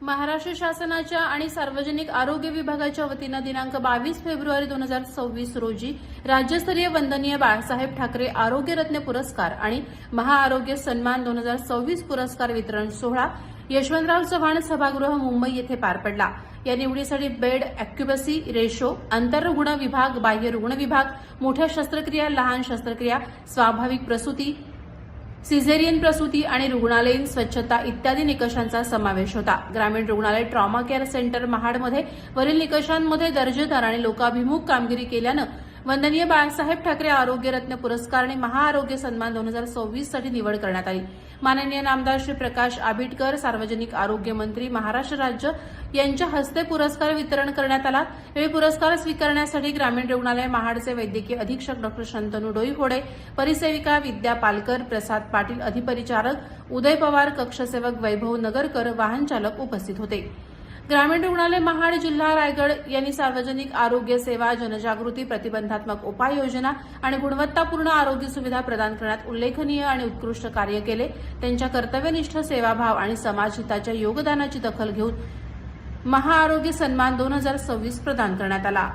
महाराष्ट्र शासनाच्या आणि सार्वजनिक आरोग्य विभागाच्या वतीनं दिनांक 22 फेब्रुवारी 2026 रोजी राज्यस्तरीय वंदनीय बाळासाहेब ठाकरे आरोग्यरत्न पुरस्कार आणि महाआरोग्य सन्मान 2026 पुरस्कार वितरण सोहळा यशवंतराव चव्हाण सभागृह मुंबई येथे पार पडला। या निवडीसाठी बेड ऑक्युपसी रेशो, आंतररुग्ण विभाग, बाह्य रुग्ण विभाग, मोठ्या शस्त्रक्रिया, लहान शस्त्रक्रिया, स्वाभाविक प्रसूती, सिझेरियन प्रसूती आणि रुग्णालयीन स्वच्छता इत्यादी निकषांचा समावेश होता। ग्रामीण रुग्णालय ट्रॉमा केअर सेंटर महाडमध्ये वरील निकषांमध्ये दर्जेदार आणि लोकाभिमुख कामगिरी केल्यानं वंदनीय बाळासाहेब ठाकरे आरोग्यरत्न पुरस्कार आणि महाआरोग्य सन्मान 2026 साठी निवड करण्यात आली। माननीय नामदार श्री प्रकाश आबिटकर, सार्वजनिक आरोग्य मंत्री महाराष्ट्र राज्य यांच्या हस्ते पुरस्कार वितरण करण्यात आला। यावेळी पुरस्कार स्वीकारण्यासाठी ग्रामीण रुग्णालय महाडचे वैद्यकीय अधीक्षक डॉ. शंतनू डोईफोडे, परिसेविका विद्या पालकर, प्रसाद पाटील, अधिपरिचारक उदय पवार, कक्षसेवक वैभव नगरकर, वाहन चालक उपस्थित होते। ग्रामीण रुग्णालय महाड, जिल्हा रायगड यांनी सार्वजनिक आरोग्य सेवा, जनजागृती, प्रतिबंधात्मक उपाययोजना आणि गुणवत्तापूर्ण आरोग्य सुविधा प्रदान करण्यात उल्लेखनीय आणि उत्कृष्ट कार्य केले। त्यांच्या कर्तव्यनिष्ठ सेवाभाव आणि समाजहिताच्या योगदानाची दखल घेऊन महाआरोग्य सन्मान 2026 प्रदान करण्यात आला।